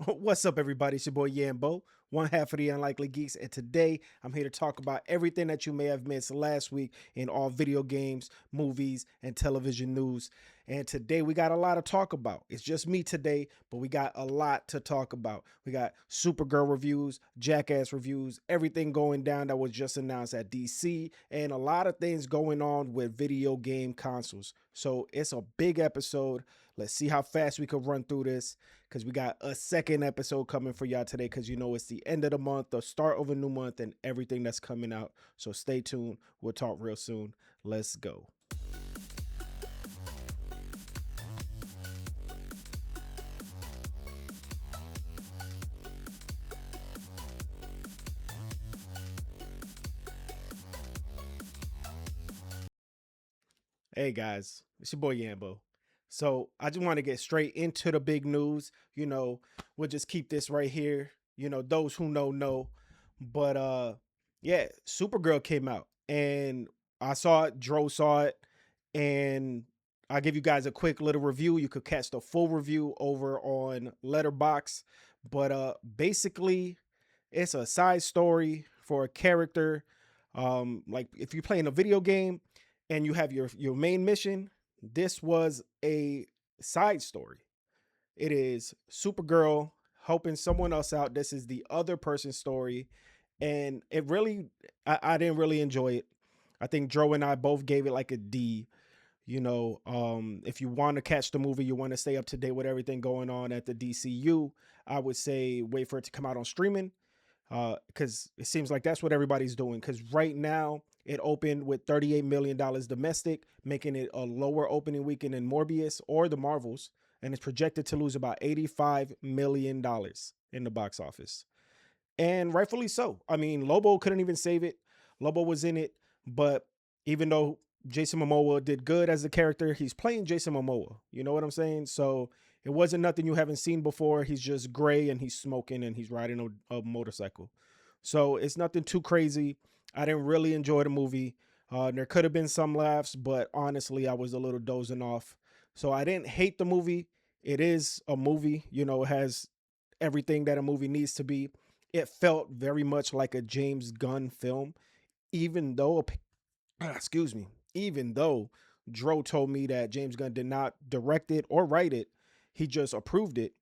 What's up, everybody? It's your boy Yambo, one half of the Unlikely Geeks, and today I'm here to talk about everything that you may have missed last week in all video games, movies, and television news. And today we got a lot to talk about. It's just me today, but we got a lot to talk about. We got Supergirl reviews, Jackass reviews, everything going down that was just announced at DC, and a lot of things going on with video game consoles. So it's a big episode. Let's see how fast we can run through this because we got a second episode coming for y'all today because it's the end of the month, the start of a new month, and everything that's coming out. So stay tuned. We'll talk real soon. Let's go. Hey guys, it's your boy Yambo. So I just want to get straight into the big news. We'll just keep this right here. Those who know. But yeah, Supergirl came out and I saw it, Dro saw it, and I'll give you guys a quick little review. You could catch the full review over on Letterbox. But basically it's a side story for a character. Like if you're playing a video game and you have your main mission, this was a side story. It is Supergirl helping someone else out. This is the other person's story, and I didn't really enjoy it. I think Dro and I both gave it like a D. If you want to catch the movie, you want to stay up to date with everything going on at the DCU, I would say wait for it to come out on streaming, because it seems like that's what everybody's doing. Because right now it opened with $38 million domestic, making it a lower opening weekend than Morbius or the Marvels, and it's projected to lose about $85 million in the box office, and rightfully so. I mean, Lobo couldn't even save it. Lobo was in it, but even though Jason Momoa did good as a character, he's playing Jason Momoa. You know what I'm saying? So it wasn't nothing you haven't seen before. He's just gray and he's smoking and he's riding a motorcycle. So it's nothing too crazy. I didn't really enjoy the movie. There could have been some laughs, but honestly, I was a little dozing off. So I didn't hate the movie. It is a movie, it has everything that a movie needs to be. It felt very much like a James Gunn film, even though, excuse me, even though Dro told me that James Gunn did not direct it or write it, he just approved it.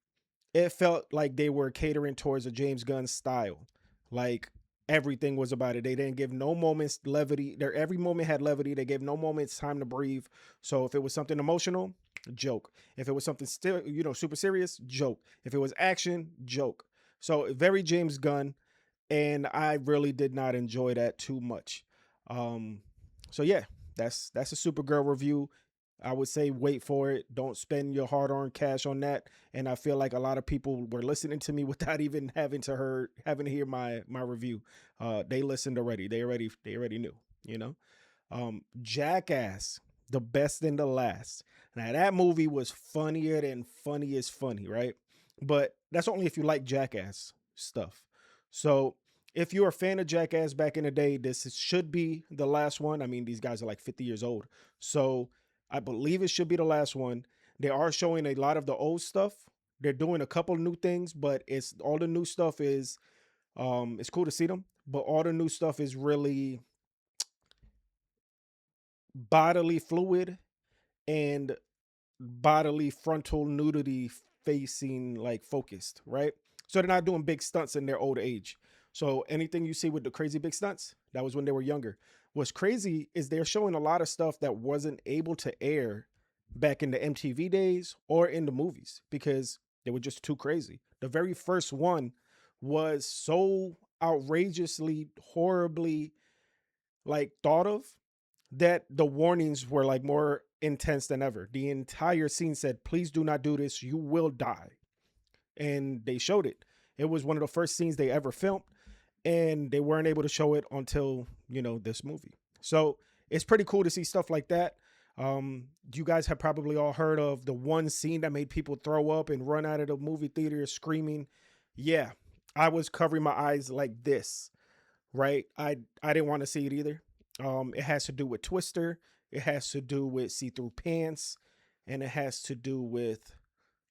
It felt like they were catering towards a James Gunn style. Like everything was about it. They didn't give no moments levity. Every moment had levity. They gave no moments time to breathe. So if it was something emotional, joke. If it was something still, super serious, joke. If it was action, joke. So very James Gunn, and I really did not enjoy that too much. Um, so yeah, that's a Supergirl review. I would say wait for it. Don't spend your hard-earned cash on that. And I feel like a lot of people were listening to me without even having to hear my review. They listened already. They already knew. Jackass, the best and the last. Now that movie was funnier than funny is funny, right? But that's only if you like Jackass stuff. So if you're a fan of Jackass back in the day, should be the last one. I mean, these guys are like 50 years old. So I believe it should be the last one. They are showing a lot of the old stuff. They're doing a couple new things, but it's all the new stuff is it's cool to see them, but all the new stuff is really bodily fluid and bodily frontal nudity facing like focused, right? So they're not doing big stunts in their old age. So anything you see with the crazy big stunts, that was when they were younger. What's crazy is they're showing a lot of stuff that wasn't able to air back in the MTV days or in the movies because they were just too crazy. The very first one was so outrageously, horribly like thought of that the warnings were like more intense than ever. The entire scene said, "Please do not do this. You will die." And they showed it. It was one of the first scenes they ever filmed, and they weren't able to show it until, this movie. So it's pretty cool to see stuff like that. You guys have probably all heard of the one scene that made people throw up and run out of the movie theater screaming. Yeah, I was covering my eyes like this, right? I didn't want to see it either. It has to do with Twister. It has to do with see-through pants, and it has to do with,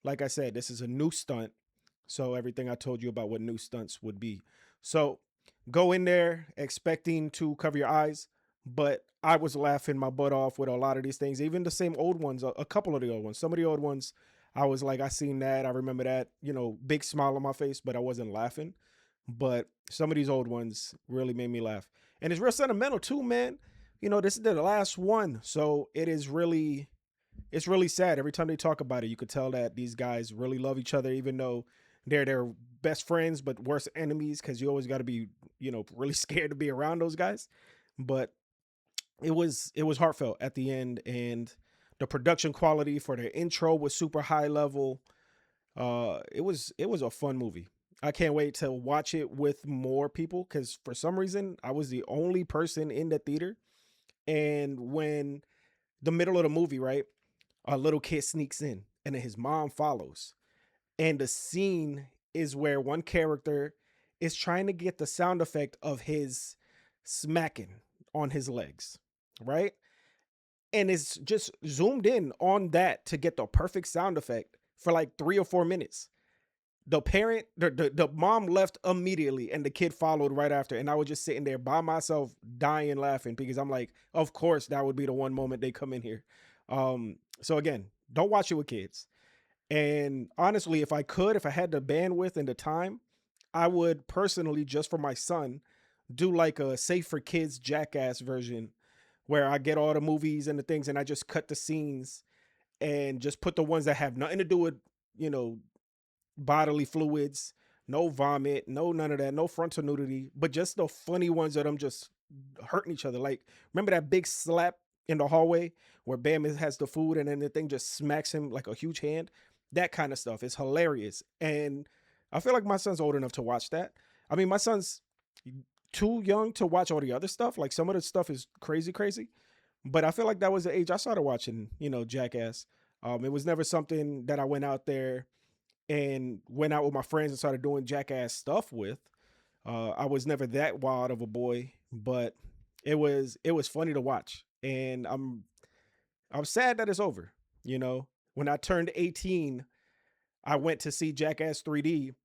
like I said, this is a new stunt. So everything I told you about what new stunts would be. So go in there expecting to cover your eyes, but I was laughing my butt off with a lot of these things, even the same old ones, a couple of the old ones. Some of the old ones, I was like, I seen that, I remember that, big smile on my face, but I wasn't laughing. But some of these old ones really made me laugh. And it's real sentimental too, man. This is the last one. So it's really sad. Every time they talk about it, you could tell that these guys really love each other, even though they're their best friends, but worst enemies, because you always got to be, really scared to be around those guys. But it was heartfelt at the end, and the production quality for the intro was super high level. It was a fun movie. I can't wait to watch it with more people because for some reason I was the only person in the theater. And when the middle of the movie, right, a little kid sneaks in and then his mom follows. And the scene is where one character is trying to get the sound effect of his smacking on his legs, right? And it's just zoomed in on that to get the perfect sound effect for like 3 or 4 minutes. The mom left immediately and the kid followed right after. And I was just sitting there by myself dying laughing because I'm like, of course that would be the one moment they come in here. So again, don't watch it with kids. And honestly, if I had the bandwidth and the time, I would personally, just for my son, do like a safe for kids jackass version where I get all the movies and the things and I just cut the scenes and just put the ones that have nothing to do with, you know, bodily fluids, no vomit, no none of that, no frontal nudity, but just the funny ones that I'm just hurting each other. Like, remember that big slap in the hallway where Bam has the food and then the thing just smacks him like a huge hand? That kind of stuff is hilarious. And I feel like my son's old enough to watch that. I mean, my son's too young to watch all the other stuff. Like, some of the stuff is crazy, crazy. But I feel like that was the age I started watching, Jackass. It was never something that I went out there and went out with my friends and started doing jackass stuff with. I was never that wild of a boy, but it was funny to watch, and I'm sad that it's over. When I turned 18, I went to see Jackass 3D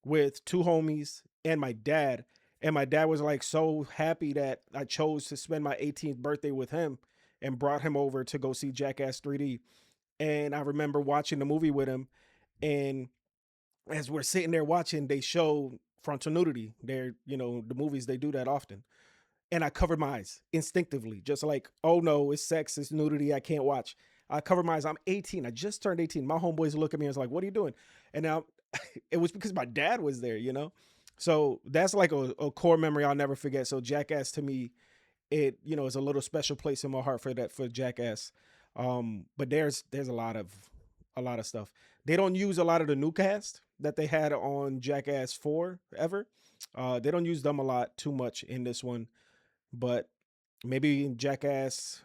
with two homies and my dad was like so happy that I chose to spend my 18th birthday with him and brought him over to go see Jackass 3D. And I remember watching the movie with him, and as we're sitting there watching, they show frontal nudity. The movies, they do that often. And I covered my eyes instinctively, just like, oh no, it's sex, it's nudity, I can't watch. I covered my eyes. I'm 18. I just turned 18. My homeboys look at me and was like, what are you doing? And now it was because my dad was there. So that's like a core memory I'll never forget. So Jackass to me, it is a little special place in my heart for that, for Jackass. But there's a lot of stuff. They don't use a lot of the new cast that they had on Jackass 4 ever. They don't use them a lot too much in this one, but maybe in Jackass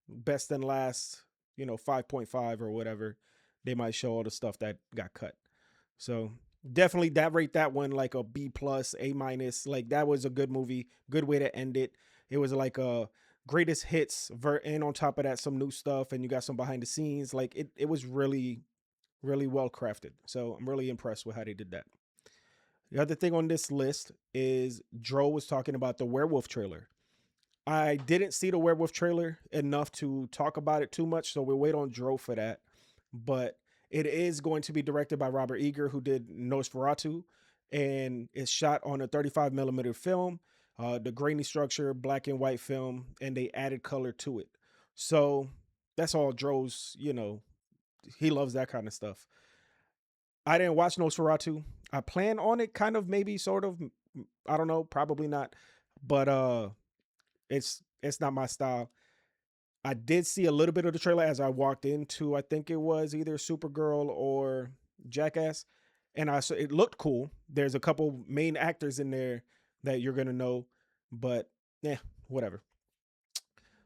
Best and Last, 5.5 or whatever, they might show all the stuff that got cut. So definitely that rate that one like a B plus, A minus. Like, that was a good movie, good way to end it. It was like a greatest hits and on top of that some new stuff, and you got some behind the scenes. Like, it was really, really well crafted. So I'm really impressed with how they did that. The other thing on this list is Dro was talking about the werewolf trailer. I didn't see the werewolf trailer enough to talk about it too much, so we'll wait on Dro for that. But it is going to be directed by Robert Eager, who did Nosferatu, and it's shot on a 35 millimeter film, the grainy structure, black and white film, and they added color to it. So that's all Dro's, he loves that kind of stuff. I didn't watch Nosferatu. I plan on it, kind of, maybe, sort of. I don't know, probably not. But it's not my style. I did see a little bit of the trailer as I walked into, I think it was either Supergirl or Jackass, and I saw it looked cool. There's a couple main actors in there that you're gonna know, but yeah, whatever.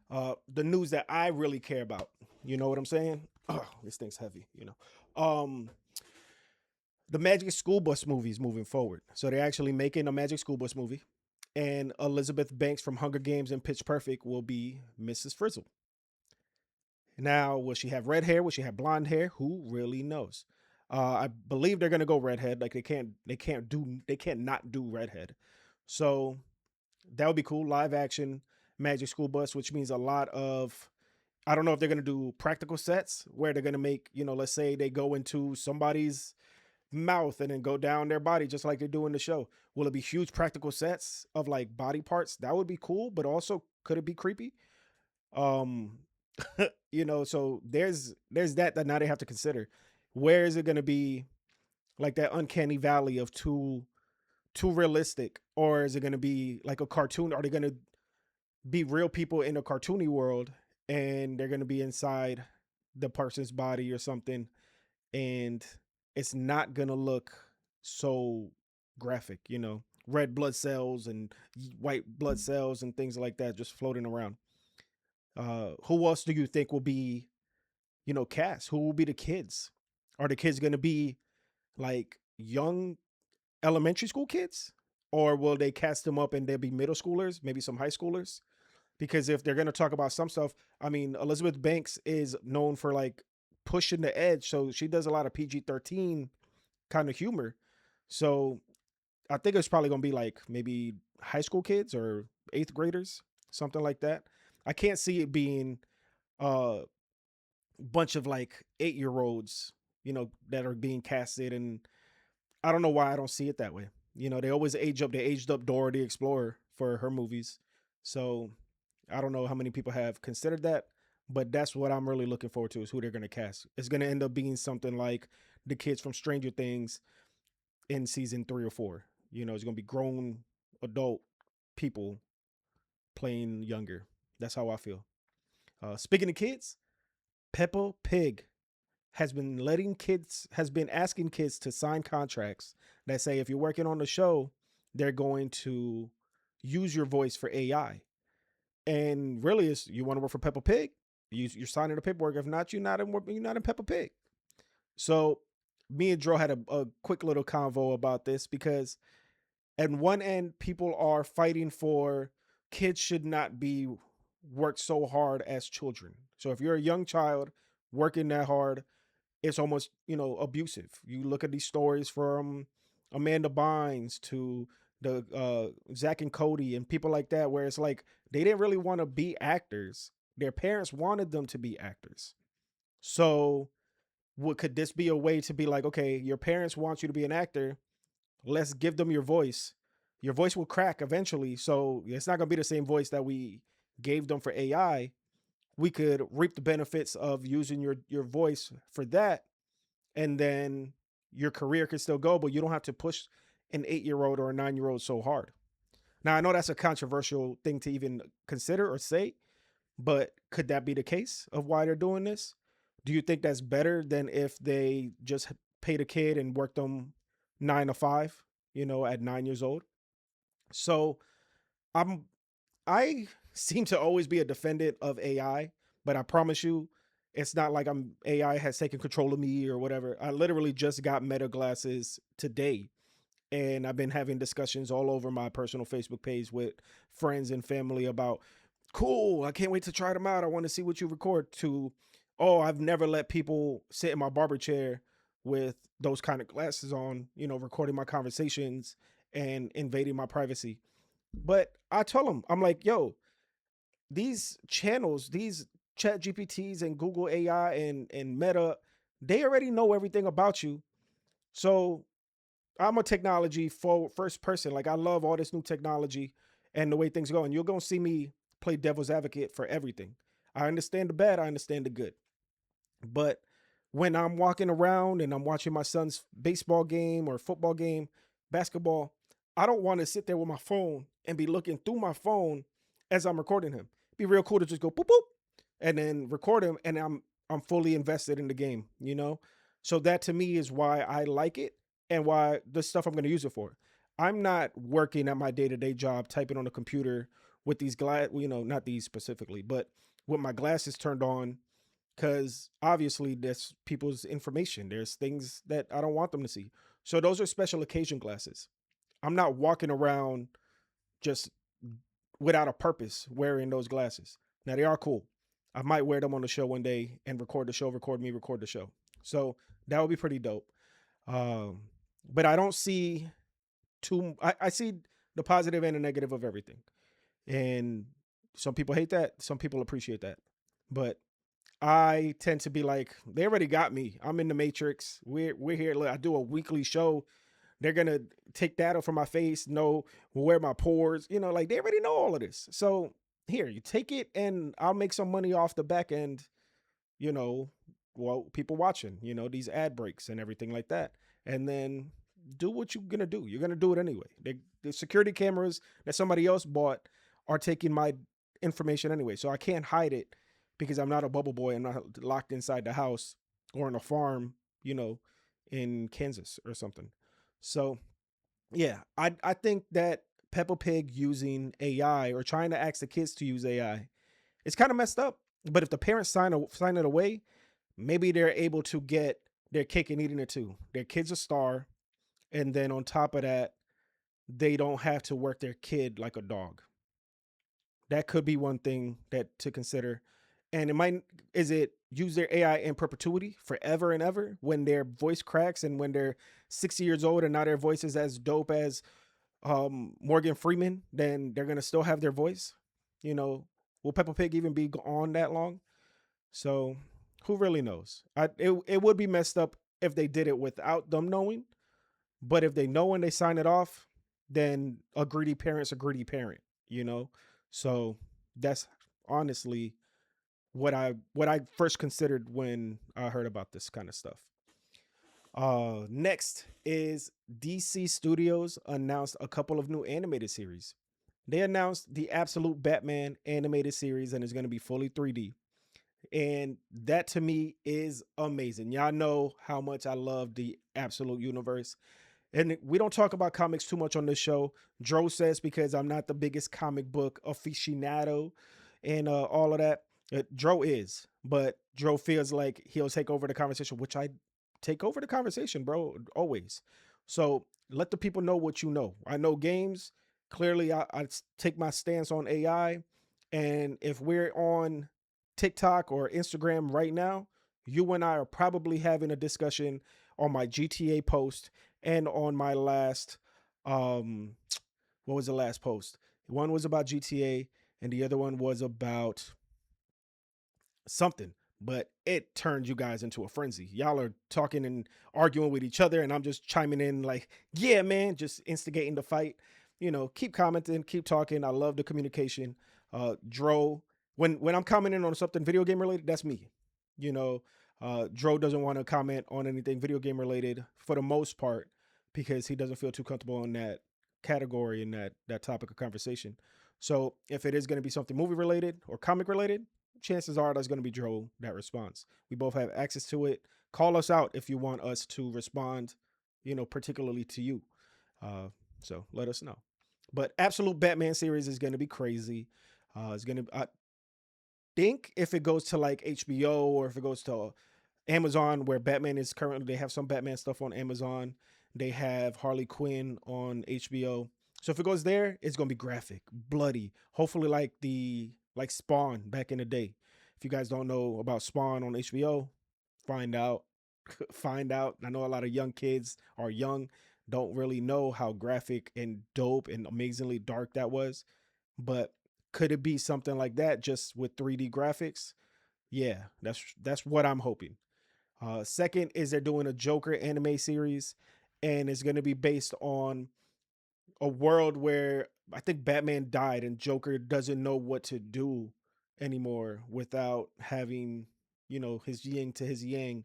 The news that I really care about, you know what I'm saying? Oh, this thing's heavy, the Magic School Bus movies moving forward. So they're actually making a Magic School Bus movie, and Elizabeth Banks from Hunger Games and Pitch Perfect will be Mrs. Frizzle. Now, will she have red hair? Will she have blonde hair? Who really knows? I believe they're gonna go redhead. Like they can't not do redhead. So that would be cool. Live action Magic School Bus, which means a lot of, I don't know if they're gonna do practical sets where they're gonna make, let's say they go into somebody's mouth and then go down their body just like they do in the show. Will it be huge practical sets of like body parts? That would be cool, but also could it be creepy? Um so there's that now they have to consider. Where is it gonna be like that uncanny valley of too realistic? Or is it gonna be like a cartoon? Are they gonna be real people in a cartoony world and they're gonna be inside the person's body or something, and it's not gonna look so graphic, red blood cells and white blood cells and things like that just floating around. Who else do you think will be, cast? Who will be the kids? Are the kids gonna be like young elementary school kids? Or will they cast them up and they'll be middle schoolers, maybe some high schoolers? Because if they're going to talk about some stuff, I mean, Elizabeth Banks is known for like pushing the edge. So she does a lot of PG-13 kind of humor. So I think it's probably going to be like maybe high school kids or eighth graders, something like that. I can't see it being a bunch of like 8-year olds, that are being casted. And I don't know why I don't see it that way. They always age up. They aged up Dora the Explorer for her movies. So I don't know how many people have considered that, but that's what I'm really looking forward to, is who they're going to cast. It's going to end up being something like the kids from Stranger Things in season 3 or 4. It's going to be grown adult people playing younger. That's how I feel. Speaking of kids, Peppa Pig has been asking kids to sign contracts that say if you're working on the show, they're going to use your voice for AI. And really, is you want to work for Peppa Pig, you're signing the paperwork. If not, you're not in Peppa Pig. So me and Dro had a quick little convo about this, because at one end, people are fighting for kids should not be worked so hard as children. So if you're a young child working that hard, it's almost, abusive. You look at these stories from Amanda Bynes to the Zach and Cody and people like that, where it's like they didn't really want to be actors. Their parents wanted them to be actors. So what could this be a way to be like, okay, your parents want you to be an actor, let's give them your voice. Your voice will crack eventually, so it's not going to be the same voice that we gave them for AI. We could reap the benefits of using your voice for that, and then your career can still go, but you don't have to push an 8-year-old or a 9-year-old so hard. Now, I know that's a controversial thing to even consider or say, but could that be the case of why they're doing this? Do you think that's better than if they just paid a kid and worked them 9 to 5, at 9 years old? So I'm I seem to always be a defendant of AI, but I promise you, it's not like AI has taken control of me or whatever. I literally just got Meta glasses today, and I've been having discussions all over my personal Facebook page with friends and family about, cool, I can't wait to try them out. I want to see what you record, to, oh, I've never let people sit in my barber chair with those kind of glasses on, recording my conversations and invading my privacy. But I told him, I'm like, yo, these channels, these chat GPTs and Google AI and Meta, they already know everything about you. So I'm a technology first person. Like, I love all this new technology and the way things go. And you're going to see me play devil's advocate for everything. I understand the bad. I understand the good. But when I'm walking around and I'm watching my son's baseball game or football game, basketball, I don't want to sit there with my phone and be looking through my phone as I'm recording him. It'd be real cool to just go boop boop and then record him, and I'm fully invested in the game. So that to me is why I like it and why the stuff I'm going to use it for. I'm not working at my day-to-day job typing on a computer with these not these specifically, but with my glasses turned on, because obviously there's people's information. There's things that I don't want them to see. So those are special occasion glasses. I'm not walking around just without a purpose wearing those glasses. Now, they are cool. I might wear them on the show one day and record the show, record me, record the show. So that would be pretty dope. Um, but I don't see I see the positive and the negative of everything. And some people hate that, some people appreciate that. But I tend to be like, they already got me. I'm in the matrix. We're here. Look, I do a weekly show. They're gonna take data from my face, know where my pores, like they already know all of this. So here, you take it and I'll make some money off the back end, you know, well, people watching, these ad breaks and everything like that. And then do what you're gonna do. You're gonna do it anyway. The security cameras that somebody else bought are taking my information anyway. So I can't hide it because I'm not a bubble boy. I'm not locked inside the house or in a farm, you know, in Kansas or something. So yeah, I think that Peppa Pig using AI or trying to ask the kids to use AI, it's kind of messed up. But if the parents sign it away, maybe they're able to get their cake and eating it too. Their kid's a star, and then on top of that, they don't have to work their kid like a dog. That could be one thing that to consider. And it might is it use their AI in perpetuity forever and ever when their voice cracks and when they're 60 years old and now their voice is as dope as Morgan Freeman, then they're gonna still have their voice. You know, will Peppa Pig even be on that long? So who really knows? It would be messed up if they did it without them knowing. But if they know and they sign it off, then a greedy parent's a greedy parent. You know, so that's honestly what I first considered when I heard about this kind of stuff. Next is DC Studios announced a couple of new animated series. They announced the Absolute Batman animated series and it's going to be fully 3D. And that to me is amazing. Y'all know how much I love the Absolute Universe. And we don't talk about comics too much on this show. Dro says because I'm not the biggest comic book aficionado and all of that. Dro is, but Dro feels like he'll take over the conversation, which I take over the conversation, bro, always. So let the people know what you know. I know games. Clearly, I take my stance on AI. And if we're on TikTok or Instagram right now, you and I are probably having a discussion on my GTA post and on my last what was the last post? One was about GTA and the other one was about something, but it turned you guys into a frenzy. Y'all are talking and arguing with each other, and I'm just chiming in like, yeah, man, just instigating the fight. Keep commenting, keep talking. I love the communication. Dro, when I'm commenting on something video game related, that's me. You know, Dro doesn't want to comment on anything video game related for the most part because he doesn't feel too comfortable in that category and that topic of conversation. So if it is going to be something movie related or comic related, chances are that's going to be Joe that response. We both have access to it. Call us out if you want us to respond, particularly to you. Uh, so let us know. But Absolute Batman series is going to be crazy. It's going to, I think, if it goes to like HBO or if it goes to Amazon, where Batman is currently, they have some Batman stuff on Amazon. They have Harley Quinn on HBO. So if it goes there, it's gonna be graphic, bloody. Hopefully, like Spawn back in the day. If you guys don't know about Spawn on HBO, find out. Find out. I know a lot of young kids are young, don't really know how graphic and dope and amazingly dark that was. But could it be something like that just with 3D graphics? Yeah, that's what I'm hoping. Second is they're doing a Joker anime series, and it's going to be based on a world where I think Batman died and Joker doesn't know what to do anymore without having, his yin to his yang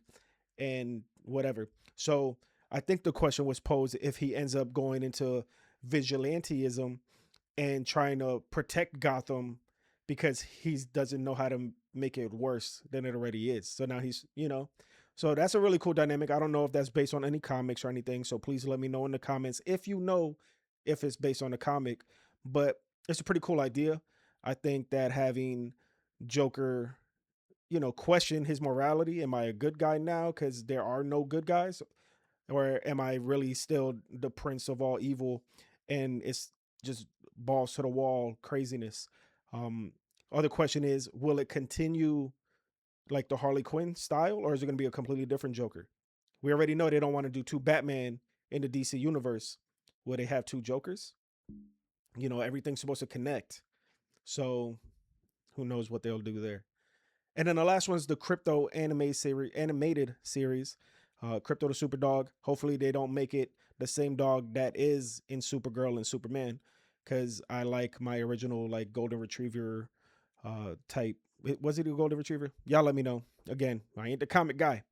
and whatever. So I think the question was posed if he ends up going into vigilanteism and trying to protect Gotham because he doesn't know how to make it worse than it already is. So now so that's a really cool dynamic. I don't know if that's based on any comics or anything. So please let me know in the comments if you know if it's based on a comic. But it's a pretty cool idea. I think that having Joker, question his morality. Am I a good guy now? Because there are no good guys. Or am I really still the prince of all evil? And it's just balls to the wall craziness. Um, Other question is, will it continue like the Harley Quinn style, or is it going to be a completely different Joker? We already know they don't want to do two Batman in the DC universe where they have two Jokers. You know, everything's supposed to connect. So who knows what they'll do there. And then the last one's the Crypto animated series, Crypto the Super Dog. Hopefully they don't make it the same dog that is in Supergirl and Superman, because I like my original like golden retriever type. Was it a golden retriever? Y'all let me know. Again, I ain't the comic guy,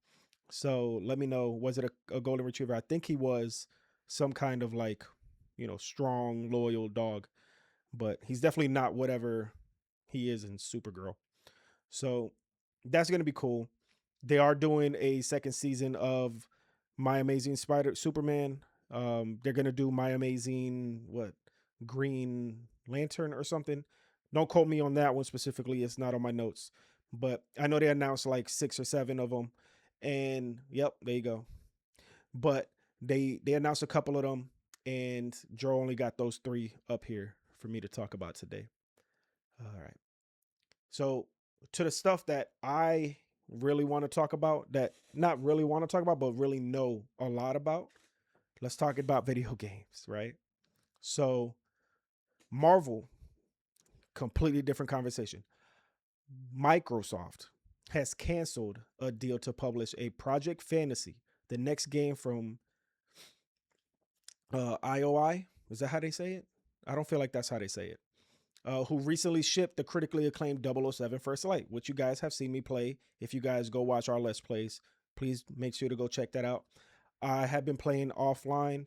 so let me know. Was it a golden retriever? I think he was some kind of like, strong, loyal dog, but he's definitely not whatever he is in Supergirl. So that's going to be cool. They are doing a second season of My Amazing Spider Superman. They're going to do My Amazing Green Lantern or something. Don't quote me on that one specifically. It's not on my notes, but I know they announced like 6 or 7 of them, and yep, there you go. But they announced a couple of them, and Joe only got those 3 up here for me to talk about today. All right. So to the stuff that I really want to talk about, that not really want to talk about, but really know a lot about, let's talk about video games, right? So Marvel, completely different conversation. Microsoft has canceled a deal to publish a Project Fantasy, the next game from IOI. Is that how they say it? I don't feel like that's how they say it. Who recently shipped the critically acclaimed 007 First Light, which you guys have seen me play. If you guys go watch our Let's Plays, please make sure to go check that out. I have been playing offline,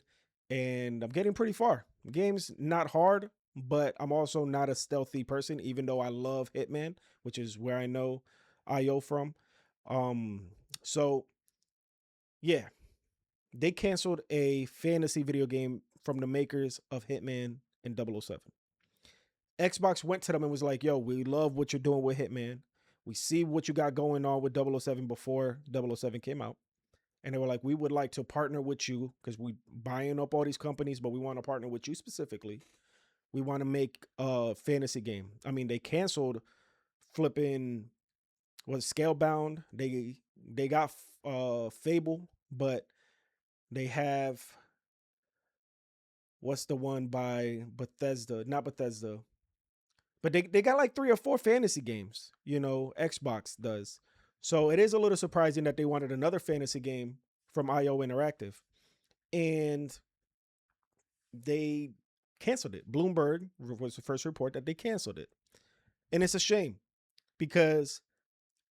and I'm getting pretty far. The game's not hard, but I'm also not a stealthy person, even though I love Hitman, which is where I know IO from. So, yeah, they canceled a fantasy video game from the makers of Hitman and 007. Xbox went to them and was like, yo, we love what you're doing with Hitman. We see what you got going on with 007 before 007 came out. And they were like, we would like to partner with you because we buying up all these companies, but we want to partner with you specifically. We want to make a fantasy game. I mean, they canceled flipping, Scalebound. They got Fable, but they have, what's the one by Bethesda? Not Bethesda. But they got like 3 or 4 fantasy games, Xbox does. So it is a little surprising that they wanted another fantasy game from IO Interactive. And they canceled it. Bloomberg was the first report that they canceled it. And it's a shame because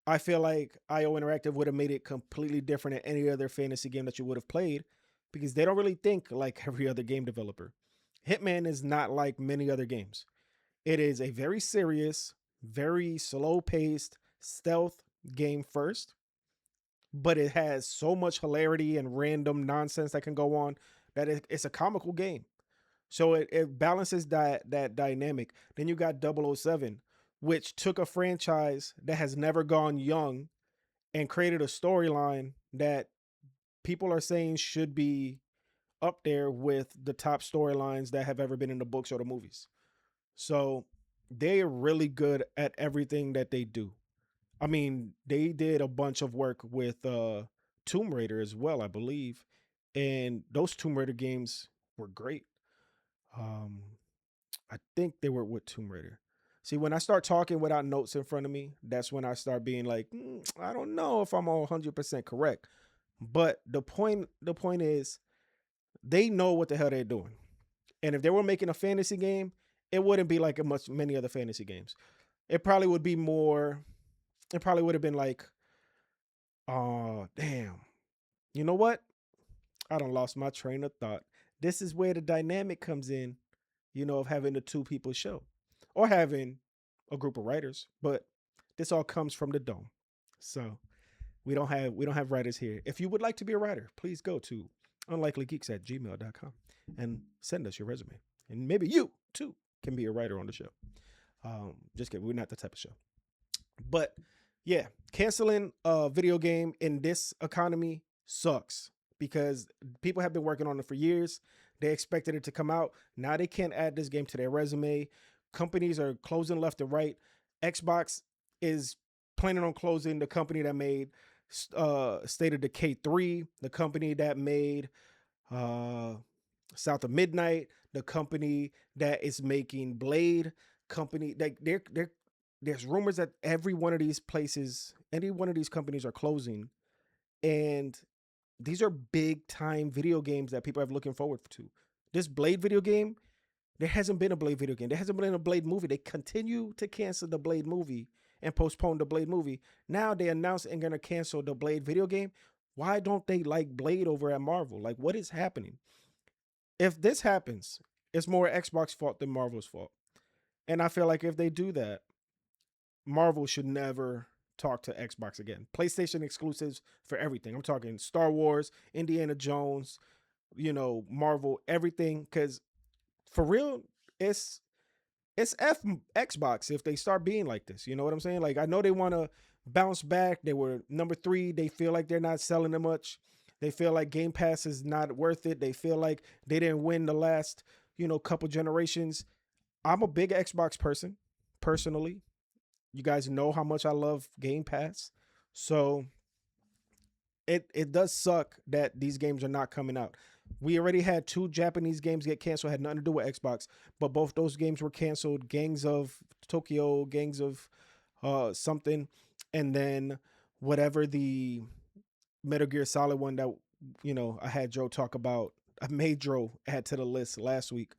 I feel like IO Interactive would have made it completely different than any other fantasy game that you would have played, because they don't really think like every other game developer. Hitman is not like many other games. It is a very serious, very slow paced stealth game first, but it has so much hilarity and random nonsense that can go on that it's a comical game. So it balances that dynamic. Then you got 007, which took a franchise that has never gone young and created a storyline that people are saying should be up there with the top storylines that have ever been in the books or the movies. So they're really good at everything that they do. I mean, they did a bunch of work with Tomb Raider as well, I believe. And those Tomb Raider games were great. Um, I think they were with Tomb Raider. See, when I start talking without notes in front of me, that's when I start being like, I don't know if I'm all 100% correct. But the point is, they know what the hell they're doing. And if they were making a fantasy game, it wouldn't be like many other fantasy games. It probably would be more. It probably would have been like, oh damn, you know what? I done lost my train of thought. This is where the dynamic comes in, of having the 2 people show, or having a group of writers. But this all comes from the dome, so we don't have writers here. If you would like to be a writer, please go to unlikelygeeks@gmail.com and send us your resume, and maybe you too can be a writer on the show. Just kidding, we're not the type of show. But yeah, canceling a video game in this economy sucks, because people have been working on it for years. They expected it to come out. Now they can't add this game to their resume. Companies are closing left and right. Xbox is planning on closing the company that made State of Decay 3, the company that made uh, South of Midnight, the company that is making Blade, company that there's rumors that every one of these places, any one of these companies are closing, and these are big time video games that people are looking forward to. This Blade video game, there hasn't been a Blade video game. There hasn't been a Blade movie. They continue to cancel the Blade movie and postpone the Blade movie. Now they announced and gonna cancel the Blade video game. Why don't they like Blade over at Marvel? Like, what is happening? If this happens, it's more Xbox fault than Marvel's fault. And I feel like if they do that, Marvel should never talk to Xbox again. PlayStation exclusives for everything. I'm talking Star Wars, Indiana Jones, Marvel, everything. Because for real, it's F Xbox if they start being like this. You know what I'm saying? Like, I know they want to bounce back. They were number 3. They feel like they're not selling them much. They feel like Game Pass is not worth it. They feel like they didn't win the last, couple generations. I'm a big Xbox person, personally. You guys know how much I love Game Pass. So it does suck that these games are not coming out. We already had 2 Japanese games get canceled, had nothing to do with Xbox, but both those games were canceled. Gangs of Tokyo, Gangs of something, and then whatever the Metal Gear Solid one that I had Joe talk about. I made Joe add to the list last week.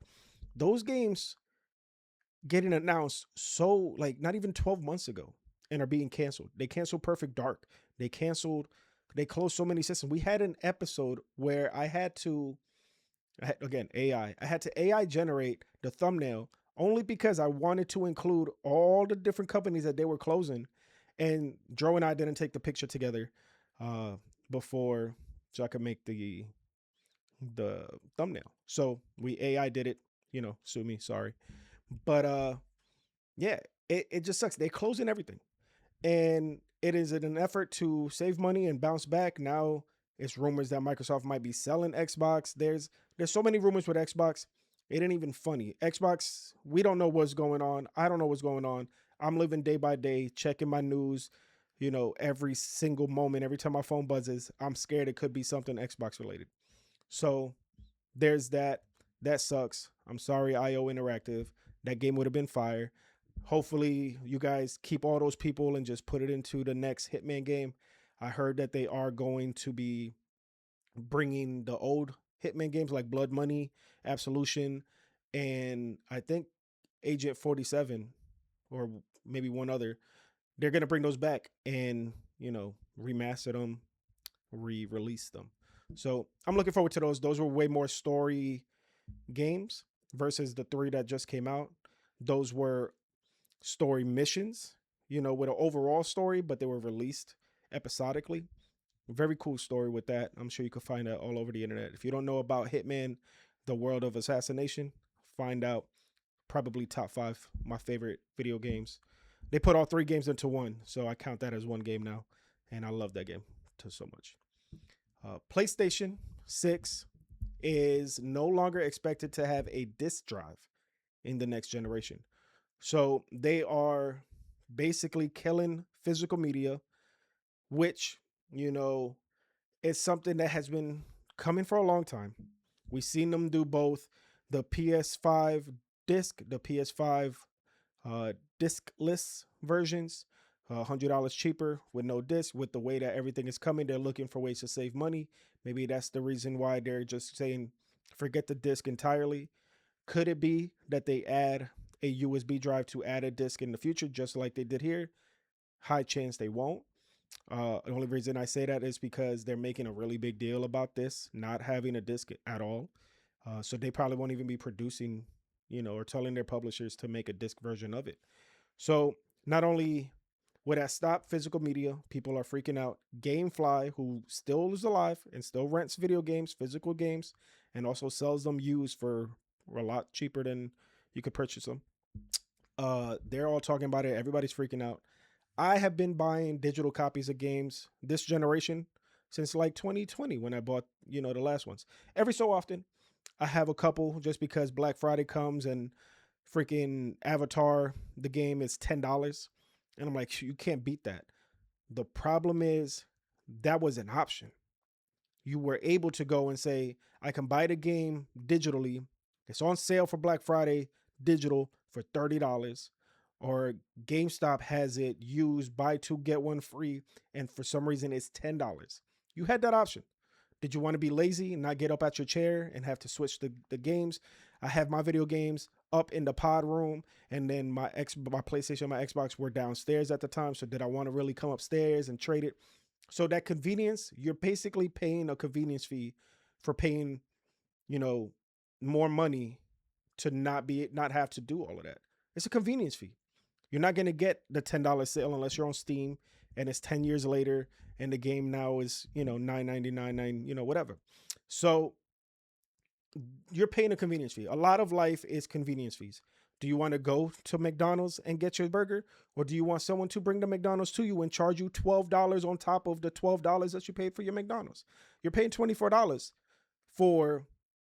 Those games getting announced so like not even 12 months ago and are being canceled. They canceled Perfect Dark. They closed so many systems. We had an episode where again, AI. I had to AI generate the thumbnail only because I wanted to include all the different companies that they were closing. And Joe and I didn't take the picture together before so I could make the thumbnail. So we AI did it, sue me, sorry. But yeah, it just sucks. They're closing everything. And it is in an effort to save money and bounce back. Now it's rumors that Microsoft might be selling Xbox. There's so many rumors with Xbox. It ain't even funny. Xbox, we don't know what's going on. I don't know what's going on. I'm living day by day, checking my news, every single moment. Every time my phone buzzes, I'm scared it could be something Xbox related. So there's that. That sucks. I'm sorry, IO Interactive. That game would have been fire. Hopefully, you guys keep all those people and just put it into the next Hitman game. I heard that they are going to be bringing the old Hitman games like Blood Money, Absolution, and I think Agent 47 or maybe one other. They're going to bring those back and, remaster them, re-release them. So I'm looking forward to those. Those were way more story games versus the 3 that just came out. Those were story missions, with an overall story, but they were released episodically. Very cool story with that. I'm sure you can find that all over the internet. If you don't know about Hitman, the world of assassination, find out. Probably top 5 my favorite video games. They put all 3 games into one, so I count that as one game now, and I love that game so much. PlayStation 6 is no longer expected to have a disc drive in the next generation. So they are basically killing physical media, which, is something that has been coming for a long time. We've seen them do both the PS5 disc, the PS5 discless versions, $100 cheaper with no disc. With the way that everything is coming, they're looking for ways to save money. Maybe that's the reason why they're just saying, forget the disc entirely. Could it be that they add a USB drive to add a disc in the future, just like they did here? High chance they won't. The only reason I say that is because they're making a really big deal about this, not having a disc at all. So they probably won't even be producing, or telling their publishers to make a disc version of it. So not only would that stop physical media, people are freaking out. Gamefly, who still is alive and still rents video games, physical games, and also sells them used for a lot cheaper than you could purchase them. They're all talking about it. Everybody's freaking out. I have been buying digital copies of games this generation since like 2020 when I bought, the last ones. Every so often, I have a couple just because Black Friday comes and freaking Avatar, the game is $10. And I'm like, you can't beat that. The problem is that was an option. You were able to go and say, I can buy the game digitally. It's on sale for Black Friday, digital for $30. Or GameStop has it used, buy two, get one free. And for some reason, it's $10. You had that option. Did you want to be lazy and not get up at your chair and have to switch the games? I have my video games up in the pod room, and then my PlayStation, my Xbox were downstairs at the time. So did I want to really come upstairs and trade it? So that convenience, you're basically paying a convenience fee for paying, you know, more money to not have to do all of that. It's a convenience fee. You're not gonna get the $10 sale unless you're on Steam and it's 10 years later and the game now is, $9.99, whatever. So you're paying a convenience fee. A lot of life is convenience fees. Do you want to go to McDonald's and get your burger? Or do you want someone to bring the McDonald's to you and charge you $12 on top of the $12 that you paid for your McDonald's? You're paying $24 for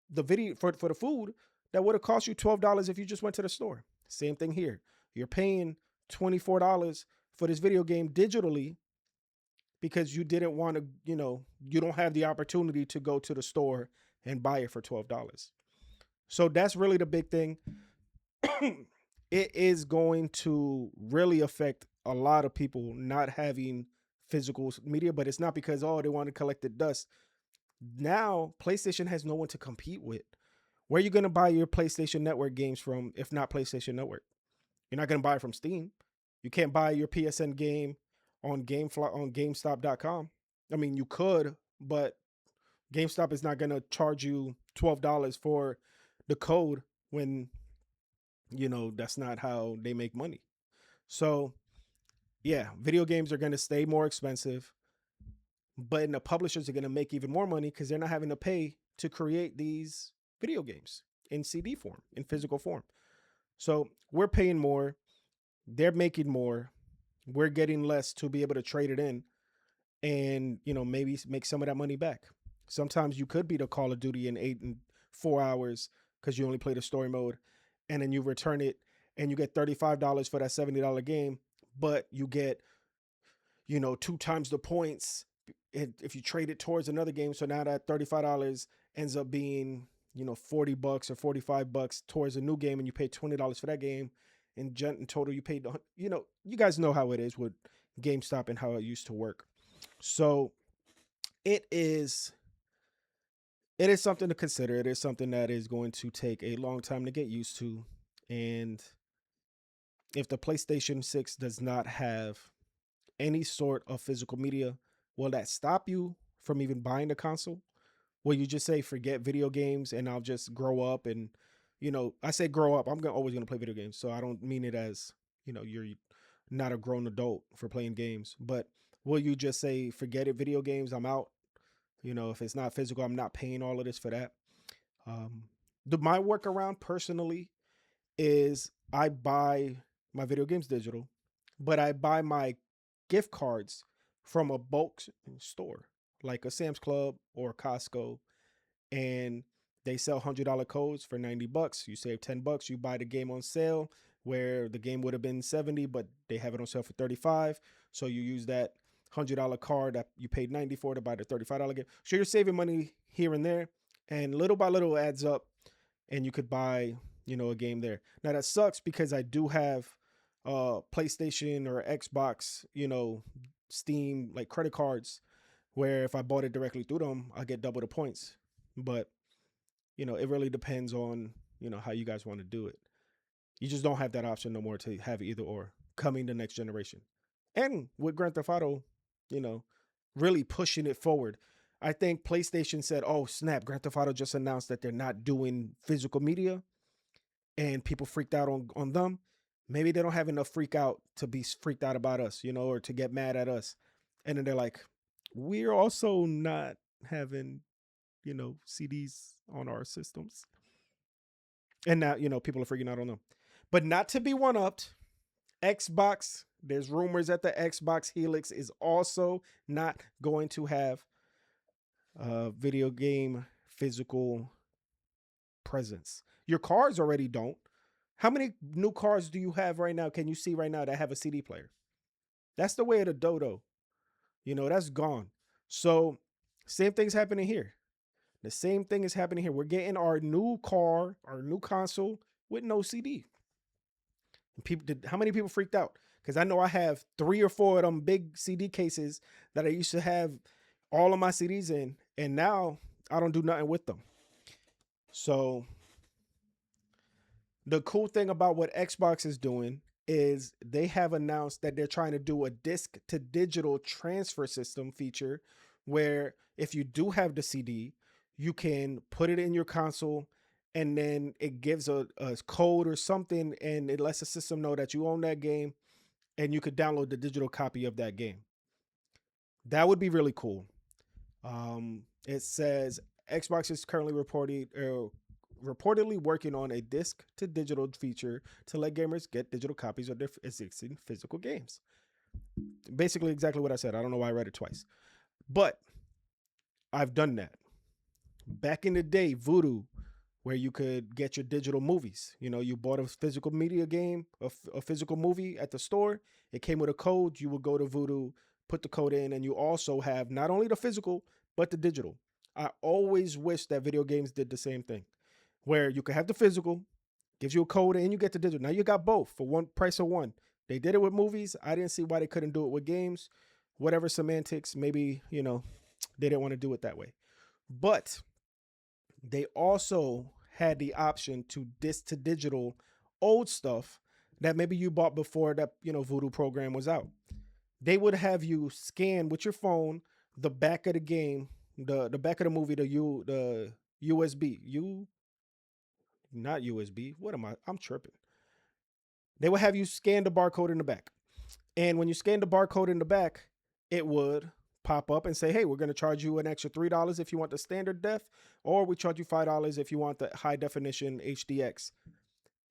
the video for the food that would have cost you $12 if you just went to the store. Same thing here. You're paying $24 for this video game digitally because you didn't want to, you don't have the opportunity to go to the store and buy it for $12. So that's really the big thing. It is going to really affect a lot of people not having physical media, but it's not because, they want to collect the dust. Now, PlayStation has no one to compete with. Where are you going to buy your PlayStation Network games from if not PlayStation Network? You're not going to buy it from Steam. You can't buy your PSN game on GameStop.com. I mean, you could, but GameStop is not going to charge you $12 for the code when, that's not how they make money. So, yeah, video games are going to stay more expensive, but the publishers are going to make even more money because they're not having to pay to create these video games in CD form, in physical form. So we're paying more, they're making more, we're getting less to be able to trade it in and, maybe make some of that money back. Sometimes you could beat a Call of Duty in 8 and 4 hours because you only play the story mode, and then you return it and you get $35 for that $70 game, but you get, 2 times the points if you trade it towards another game. So now that $35 ends up being, $40 or $45 towards a new game, and you pay $20 for that game. In total, you paid, you guys know how it is with GameStop and how it used to work. So it is something to consider. It is something that is going to take a long time to get used to. And if the PlayStation 6 does not have any sort of physical media, will that stop you from even buying the console? Will you just say, forget video games and I'll just grow up? And, I say grow up, I'm always going to play video games. So I don't mean it as, you're not a grown adult for playing games. But will you just say, forget it, video games, I'm out? If it's not physical, I'm not paying all of this for that. My workaround personally is I buy my video games digital, but I buy my gift cards from a bulk store like a Sam's Club or Costco, and they sell $100 codes for $90. You save $10. You buy the game on sale where the game would have been $70, but they have it on sale for $35. So you use that $100 card that you paid $90 for to buy the $35 game. So you're saving money here and there, and little by little adds up, and you could buy, a game there. Now that sucks because I do have PlayStation or Xbox, Steam, like credit cards, where if I bought it directly through them, I get double the points. But, it really depends on, how you guys want to do it. You just don't have that option no more to have either or coming the next generation. And with Grand Theft Auto, really pushing it forward. I think PlayStation said, oh, snap, Grand Theft Auto just announced that they're not doing physical media, and people freaked out on them. Maybe they don't have enough freak out to be freaked out about us, or to get mad at us. And then they're like, we're also not having, CDs on our systems. And now, people are freaking out on them. But not to be one-upped, Xbox, there's rumors that the Xbox Helix is also not going to have video game physical presence. Your cars already don't. How many new cars do you have right now? Can you see right now that have a CD player? That's the way of the dodo. That's gone. So, same thing's happening here. The same thing is happening here. We're getting our new car, our new console with no CD. And people did how many people freaked out? Because I know I have 3 or 4 of them big CD cases that I used to have all of my CDs in, and now I don't do nothing with them. So the cool thing about what Xbox is doing is they have announced that they're trying to do a disc to digital transfer system feature where if you do have the CD, you can put it in your console and then it gives a code or something and it lets the system know that you own that game and you could download the digital copy of that game. That would be really cool. It says Xbox is currently reportedly working on a disc to digital feature to let gamers get digital copies of their existing physical games. Basically, exactly what I said. I don't know why I read it twice, but I've done that. Back in the day, Voodoo, where you could get your digital movies. You know, you bought a physical media game, a physical movie at the store. It came with a code. You would go to Voodoo, put the code in, and you also have not only the physical, but the digital. I always wish that video games did the same thing, where you could have the physical, gives you a code, and you get the digital. Now you got both for one price of one. They did it with movies. I didn't see why they couldn't do it with games. Whatever semantics, maybe, they didn't want to do it that way. But they also had the option to disc to digital old stuff that maybe you bought before that Voodoo program was out. They would have you scan with your phone the back of the game, the back of the movie, the USB, not USB. What am I? I'm tripping. They would have you scan the barcode in the back, and when you scan the barcode in the back, it would pop up and say, hey, we're going to charge you an extra $3 if you want the standard def, or we charge you $5 if you want the high definition HDX.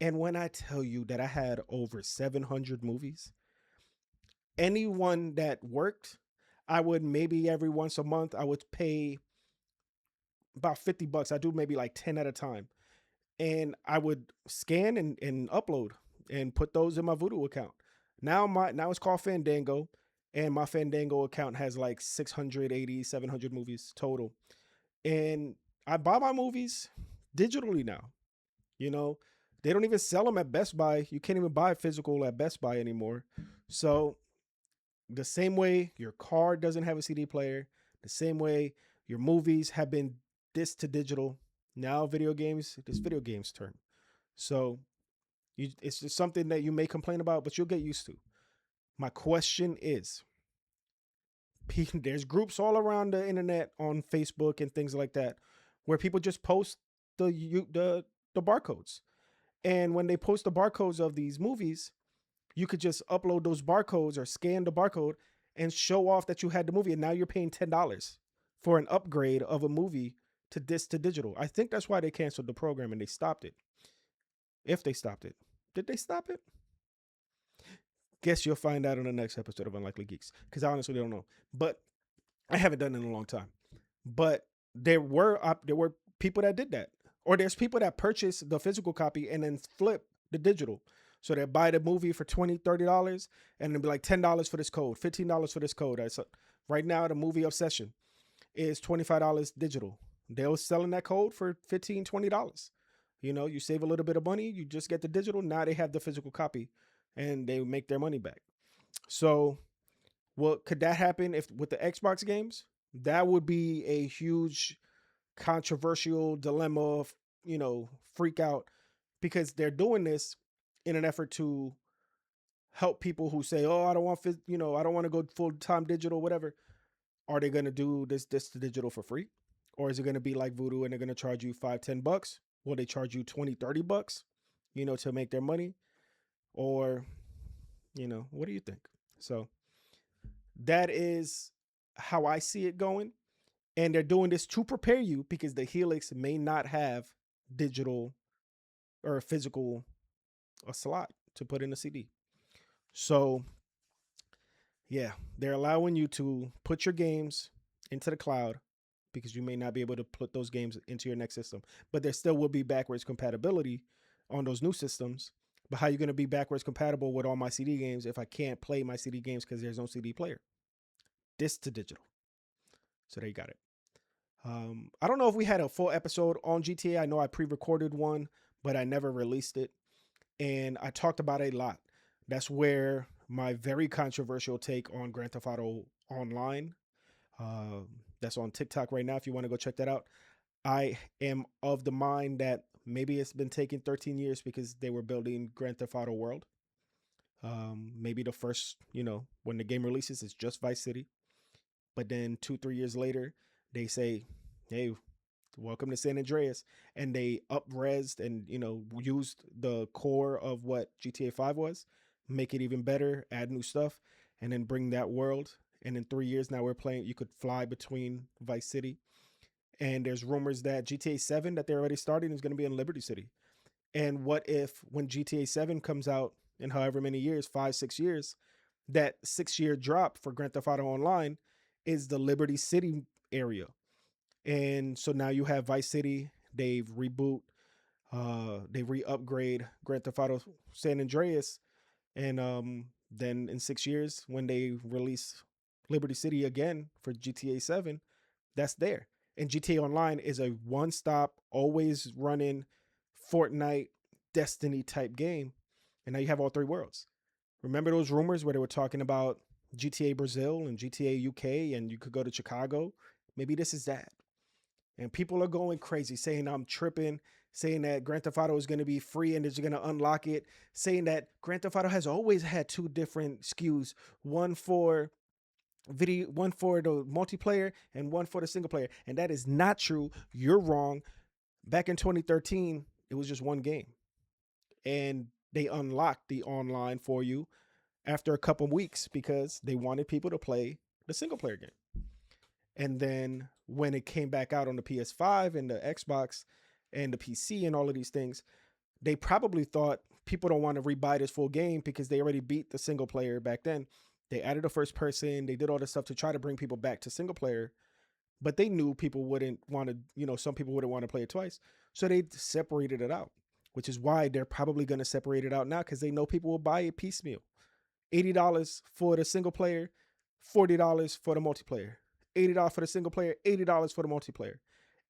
And when I tell you that I had over 700 movies, anyone that worked, I would maybe every once a month, I would pay about $50. I do maybe like 10 at a time. And I would scan and upload and put those in my Voodoo account. Now it's called Fandango, and my Fandango account has like 680, 700 movies total. And I buy my movies digitally now. You know, they don't even sell them at Best Buy. You can't even buy physical at Best Buy anymore. So the same way your car doesn't have a CD player, the same way your movies have been disc to digital, now it's video games turn. So it's just something that you may complain about, but you'll get used to. My question is, there's groups all around the internet on Facebook and things like that where people just post the barcodes. And when they post the barcodes of these movies, you could just upload those barcodes or scan the barcode and show off that you had the movie. And now you're paying $10 for an upgrade of a movie to disc to digital. I think that's why they canceled the program and they stopped it. If they stopped it. Did they stop it? Guess you'll find out in the next episode of Unlikely Geeks, because I honestly don't know. But I haven't done it in a long time. But there were people that did that. Or there's people that purchase the physical copy and then flip the digital. So they buy the movie for $20, $30 and then be like $10 for this code, $15 for this code. Right now, the movie Obsession is $25 digital. They were selling that code for $15, $20. You save a little bit of money, you just get the digital. Now they have the physical copy and they make their money back. So, could that happen if with the Xbox games? That would be a huge controversial dilemma, freak out, because they're doing this in an effort to help people who say, "Oh, I don't want, I don't want to go full time digital, whatever." Are they going to do this digital for free, or is it going to be like Voodoo and they're going to charge you $5, $10? Will they charge you $20, $30? To make their money, or what do you think? So that is how I see it going. And they're doing this to prepare you because the Helix may not have digital or physical a slot to put in a CD. So yeah, they're allowing you to put your games into the cloud because you may not be able to put those games into your next system. But there still will be backwards compatibility on those new systems. But how are you going to be backwards compatible with all my CD games if I can't play my CD games because there's no CD player? Disc to digital. So they got it. I don't know if we had a full episode on GTA. I know I pre-recorded one, but I never released it, and I talked about it a lot. That's where my very controversial take on Grand Theft Auto Online. Uh, that's on TikTok right now. If you want to go check that out, I am of the mind that maybe it's been taking 13 years because they were building Grand Theft Auto World. Maybe the first, when the game releases, it's just Vice City. But then 2, 3 years later, they say, hey, welcome to San Andreas. And they up-resed and, used the core of what GTA 5 was, make it even better, add new stuff, and then bring that world. And in 3 years now we're playing, you could fly between Vice City. And there's rumors that GTA 7 that they're already starting is going to be in Liberty City. And what if when GTA 7 comes out in however many years, 5, 6 years, that 6 year drop for Grand Theft Auto Online is the Liberty City area. And so now you have Vice City, they've reboot, they re-upgrade Grand Theft Auto San Andreas, and then in 6 years when they release Liberty City again for GTA 7, that's there. And GTA Online is a one-stop, always running Fortnite, Destiny type game. And now you have all three worlds. Remember those rumors where they were talking about GTA Brazil and GTA UK and you could go to Chicago? Maybe this is that. And people are going crazy saying I'm tripping, saying that Grand Theft Auto is going to be free and it's going to unlock it, saying that Grand Theft Auto has always had two different SKUs, one for video, one for the multiplayer and one for the single player. And that is not true. You're wrong. Back in 2013, it was just one game. And they unlocked the online for you after a couple weeks because they wanted people to play the single player game. And then when it came back out on the PS5 and the Xbox and the PC and all of these things, they probably thought people don't want to rebuy this full game because they already beat the single player back then. They added a first person, they did all this stuff to try to bring people back to single player, but they knew people wouldn't want to, some people wouldn't want to play it twice. So they separated it out, which is why they're probably going to separate it out now because they know people will buy it piecemeal. $80 for the single player, $40 for the multiplayer. $80 for the single player, $80 for the multiplayer.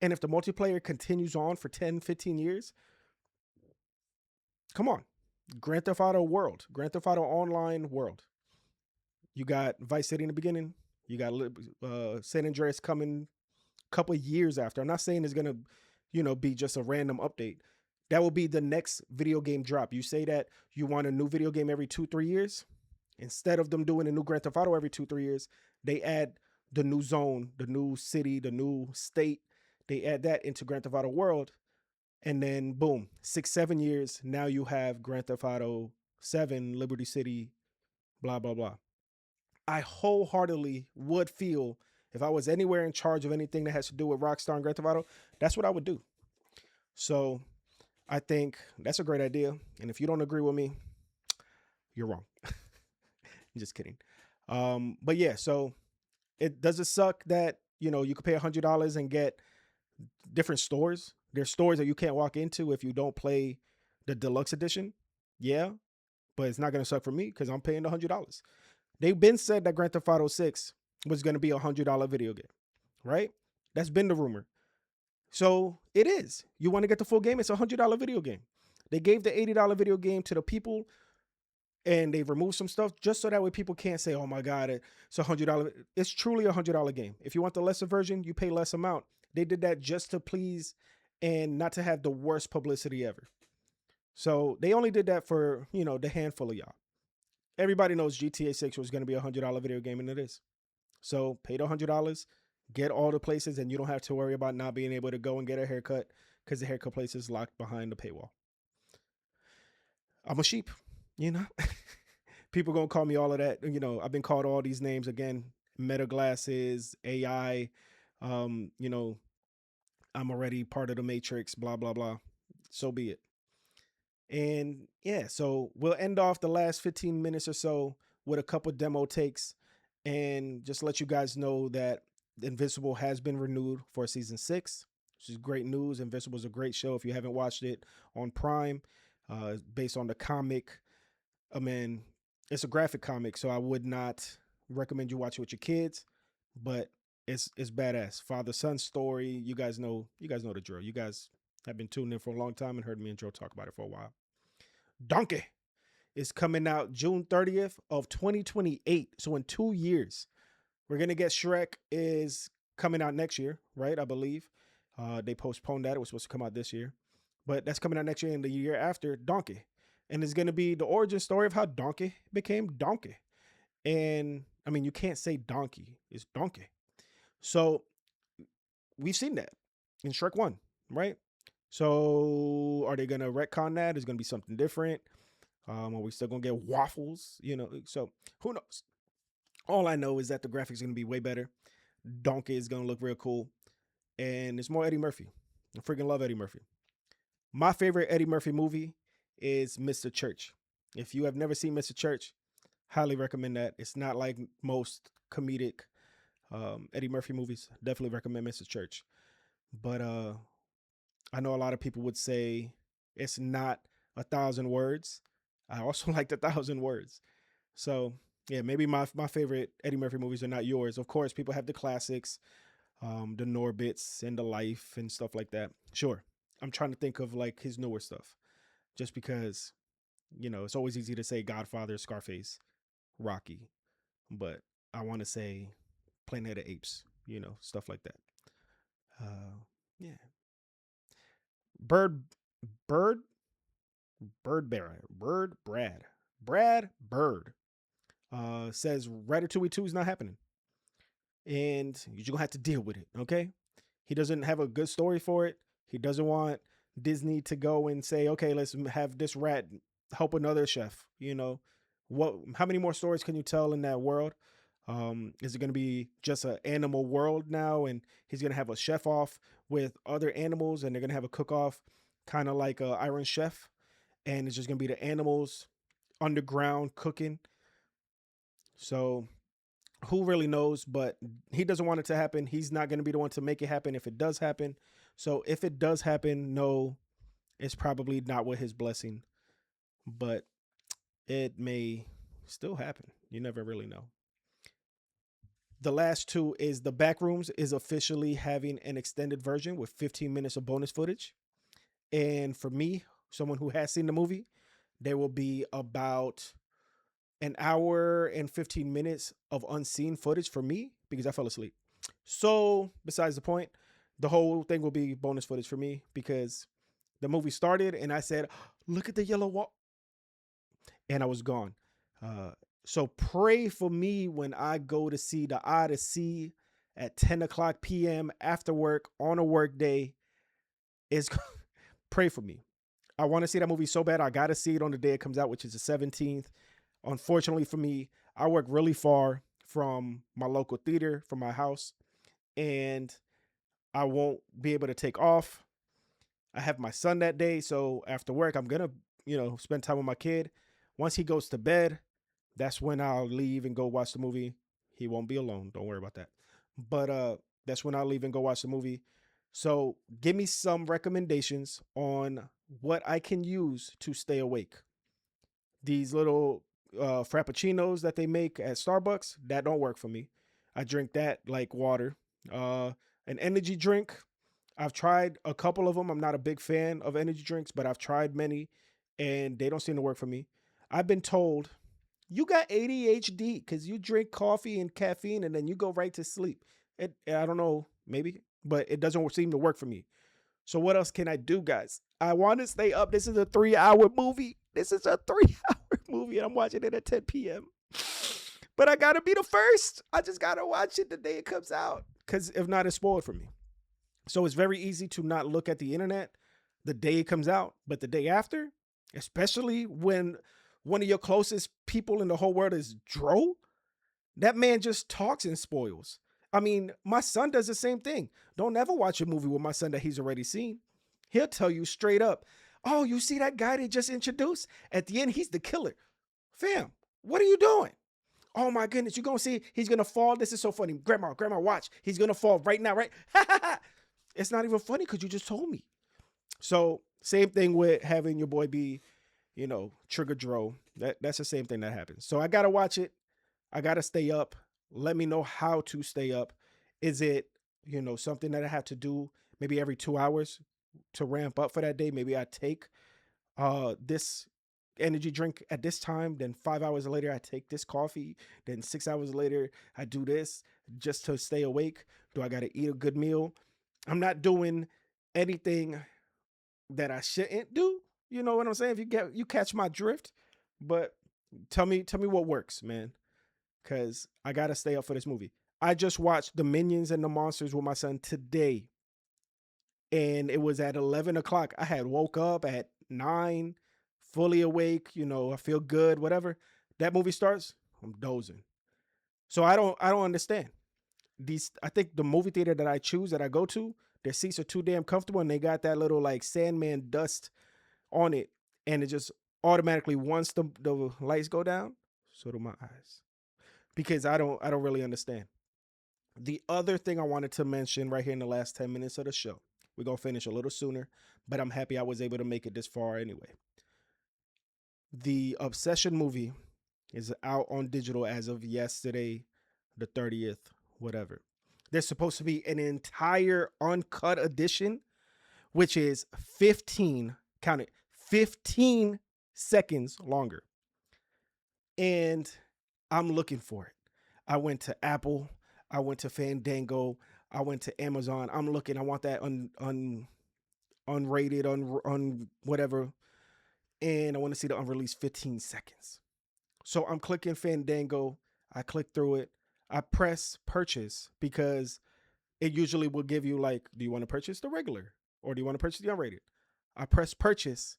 And if the multiplayer continues on for 10, 15 years, come on. Grand Theft Auto World, Grand Theft Auto Online World. You got Vice City in the beginning. You got San Andreas coming a couple of years after. I'm not saying it's going to, be just a random update. That will be the next video game drop. You say that you want a new video game every 2, 3 years. Instead of them doing a new Grand Theft Auto every 2, 3 years, they add the new zone, the new city, the new state. They add that into Grand Theft Auto World. And then boom, 6, 7 years. Now you have Grand Theft Auto 7, Liberty City, blah, blah, blah. I wholeheartedly would feel if I was anywhere in charge of anything that has to do with Rockstar and Grand Theft Auto, that's what I would do. So I think that's a great idea. And if you don't agree with me, you're wrong. I'm just kidding. But yeah, so does it suck that, you could pay $100 and get different stores? There's stores that you can't walk into if you don't play the deluxe edition. Yeah, but it's not going to suck for me because I'm paying the $100. They've been said that Grand Theft Auto 6 was going to be a $100 video game, right? That's been the rumor. So it is. You want to get the full game? It's a $100 video game. They gave the $80 video game to the people and they removed some stuff just so that way people can't say, oh my God, it's a $100. It's truly a $100 game. If you want the lesser version, you pay less amount. They did that just to please and not to have the worst publicity ever. So they only did that for, the handful of y'all. Everybody knows GTA 6 was going to be a $100 video game, and it is. So pay the $100, get all the places, and you don't have to worry about not being able to go and get a haircut because the haircut place is locked behind the paywall. I'm a sheep, People going to call me all of that. I've been called all these names again, meta glasses, AI, I'm already part of the matrix, blah, blah, blah. So be it. And yeah, so we'll end off the last 15 minutes or so with a couple demo takes and just let you guys know that Invincible has been renewed for season 6, which is great news. Invincible is a great show. If you haven't watched it on Prime, based on the comic, I mean, it's a graphic comic, so I would not recommend you watch it with your kids, but It's badass. Father son story. You guys know the drill. You guys have been tuned in for a long time and heard me and Joe talk about it for a while. Donkey is coming out June 30th of 2028. So in 2 years, we're gonna get Shrek is coming out next year, right? I believe. They postponed that. It was supposed to come out this year. But that's coming out next year and the year after, Donkey. And it's gonna be the origin story of how Donkey became Donkey. And I mean, you can't say donkey, it's Donkey. So we've seen that in Shrek 1, right? So are they gonna retcon that? Is gonna be something different? Are we still gonna get waffles? So who knows? All I know is that the graphics are gonna be way better. Donkey is gonna look real cool, and it's more Eddie Murphy. I freaking love Eddie Murphy. My favorite Eddie Murphy movie is Mr. Church. If you have never seen Mr. Church, highly recommend that. It's not like most comedic Eddie Murphy movies. Definitely recommend Mr. Church. But I know a lot of people would say it's not 1,000 words. I also like 1,000 words. So yeah, maybe my favorite Eddie Murphy movies are not yours. Of course, people have the classics, the Norbits and the Life and stuff like that. Sure, I'm trying to think of like his newer stuff, just because it's always easy to say Godfather, Scarface, Rocky, but I want to say Planet of the Apes, stuff like that. Yeah, Bird, Bird, Bird Bear, Bird Brad Bird says Ratatouille 2 is not happening, and you're gonna have to deal with it. Okay, he doesn't have a good story for it. He doesn't want Disney to go and say, okay, let's have this rat help another chef. What? How many more stories can you tell in that world? Is it going to be just an animal world now, and he's going to have a chef off with other animals, and they're going to have a cook off, kind of like a Iron Chef, and it's just going to be the animals underground cooking. So who really knows? But he doesn't want it to happen. He's not going to be the one to make it happen if it does happen. So if it does happen, no, it's probably not with his blessing, but it may still happen. You never really know. The last two is the Backrooms is officially having an extended version with 15 minutes of bonus footage. And for me, someone who has seen the movie, there will be about an hour and 15 minutes of unseen footage for me because I fell asleep. So, besides the point, the whole thing will be bonus footage for me because the movie started and I said, look at the yellow wall. And I was gone. So pray for me when I go to see the Odyssey at 10 o'clock p.m. after work on a work day. Is Pray for me. I want to see that movie so bad. I got to see it on the day it comes out, which is the 17th. Unfortunately for me, I work really far from my local theater, from my house, and I won't be able to take off. I have my son that day, so after work, I'm going to, spend time with my kid. Once he goes to bed, that's when I'll leave and go watch the movie. He won't be alone. Don't worry about that. But that's when I'll leave and go watch the movie. So give me some recommendations on what I can use to stay awake. These little frappuccinos that they make at Starbucks, that don't work for me. I drink that like water. An energy drink, I've tried a couple of them. I'm not a big fan of energy drinks, but I've tried many and they don't seem to work for me. I've been told you got ADHD because you drink coffee and caffeine and then you go right to sleep. I don't know, maybe, but it doesn't seem to work for me. So what else can I do, guys? I want to stay up. This is a 3-hour movie. This is a 3-hour movie, and I'm watching it at 10 p.m. But I gotta be the first. I just gotta watch it the day it comes out, because if not, it's spoiled for me. So it's very easy to not look at the internet the day it comes out, but the day after, especially when one of your closest people in the whole world is Dro, that man just talks and spoils. I mean, my son does the same thing. Don't ever watch a movie with my son that he's already seen. He'll tell you straight up, oh, you see that guy they just introduced? At the end, he's the killer. Fam, what are you doing? Oh my goodness, you're gonna see he's gonna fall. This is so funny. Grandma, watch. He's gonna fall right now, right? It's not even funny because you just told me. So, same thing with having your boy be, Trigger Dro. That's the same thing that happens. So I gotta watch it. I gotta stay up. Let me know how to stay up. Is it, something that I have to do maybe every 2 hours to ramp up for that day? Maybe I take this energy drink at this time, then 5 hours later I take this coffee, then 6 hours later I do this just to stay awake. Do I got to eat a good meal? I'm not doing anything that I shouldn't do. You know what I'm saying? If you catch my drift. But tell me what works, man, because I gotta stay up for this movie. I just watched The Minions and the Monsters with my son today, and it was at 11 o'clock. I had woke up at 9, fully awake. I feel good. Whatever. That movie starts, I'm dozing. So I don't understand these. I think the movie theater that I choose that I go to, their seats are too damn comfortable, and they got that little like Sandman dust on it, and it just automatically once the lights go down, so do my eyes, because I don't really understand. The other thing I wanted to mention right here in the last 10 minutes of the show, we're going to finish a little sooner, but I'm happy I was able to make it this far anyway. The Obsession movie is out on digital as of yesterday, the 30th, whatever. There's supposed to be an entire uncut edition, which is 15, count it, 15 seconds longer. And I'm looking for it. I went to Apple, I went to Fandango, I went to Amazon. I'm looking. I want that unrated, on whatever, and I want to see the unreleased 15 seconds. So I'm clicking Fandango. I click through it. I press purchase because it usually will give you like, do you want to purchase the regular or do you want to purchase the unrated? I press purchase.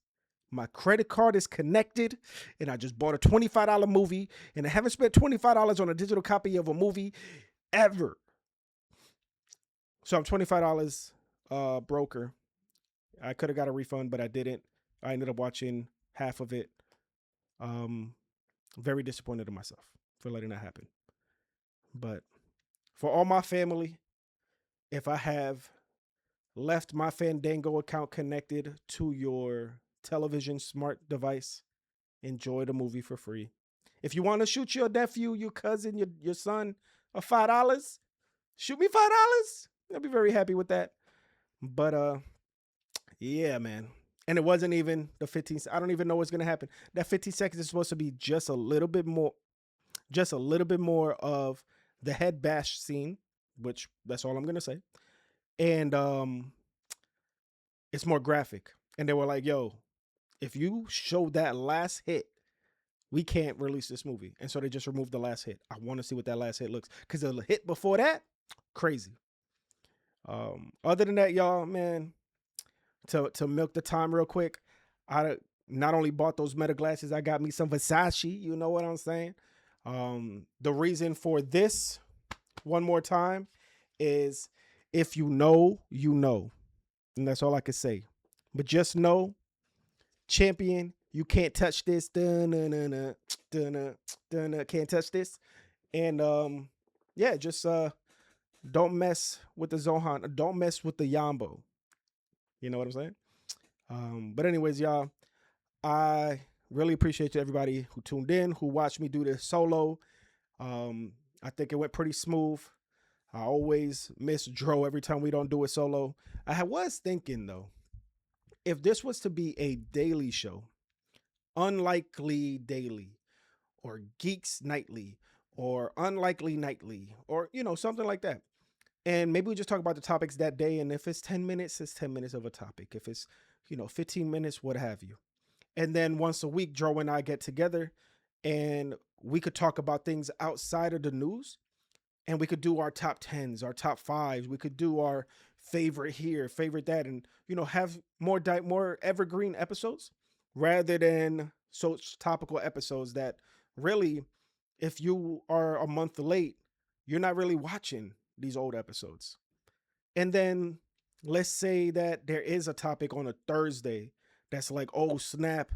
My credit card is connected, and I just bought a $25 movie, and I haven't spent $25 on a digital copy of a movie ever. So I'm $25 broker. I could have got a refund, but I didn't. I ended up watching half of it. Um, Very disappointed in myself for letting that happen. But for all my family, if I have left my Fandango account connected to your television smart device, enjoy the movie for free. If you want to shoot your nephew, your cousin, your son a $5, shoot me $5. I'll be very happy with that. But yeah, man. And it wasn't even the 15. I don't even know what's gonna happen. That 15 seconds is supposed to be just a little bit more of the head bash scene, which that's all I'm gonna say. And it's more graphic. And they were like, yo, if you show that last hit, we can't release this movie. And so they just removed the last hit. I want to see what that last hit looks, because the hit before that, crazy. Other than that, y'all, man, to milk the time real quick, I not only bought those Meta glasses, I got me some Versace. You know what I'm saying? The reason for this, one more time, is if you know, you know. And that's all I can say. But just know, champion, you can't touch this. Can't touch this. And yeah, just don't mess with the Zohan. Don't mess with the Yambo. You know what I'm saying? But anyways, y'all, I really appreciate everybody who tuned in, who watched me do this solo. I think it went pretty smooth. I always miss Dro every time we don't do it solo. I was thinking though, if this was to be a daily show, Unlikely Daily, or Geeks Nightly, or Unlikely Nightly, or something like that. And maybe we just talk about the topics that day. And if it's 10 minutes, it's 10 minutes of a topic. If it's, 15 minutes, what have you. And then once a week, Dro and I get together and we could talk about things outside of the news. And we could do our top 10s, our top 5s. We could do our favorite here, favorite that, and, have more evergreen episodes rather than such topical episodes that really, if you are a month late, you're not really watching these old episodes. And then let's say that there is a topic on a Thursday that's like, oh snap,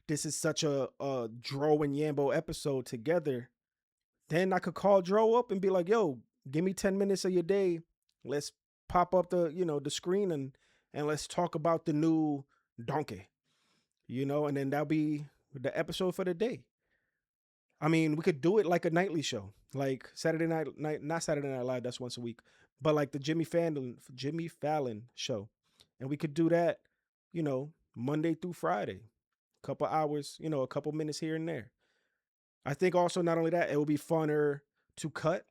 this is such a Dro and Yambo episode together. Then I could call Dro up and be like, yo, give me 10 minutes of your day. Let's pop up the screen and let's talk about the new Donkey, and then that'll be the episode for the day. I mean, we could do it like a nightly show, like not Saturday Night Live. That's once a week, but like the Jimmy Fallon show, and we could do that, Monday through Friday, couple hours, a couple minutes here and there. I think also not only that, it will be funner to cut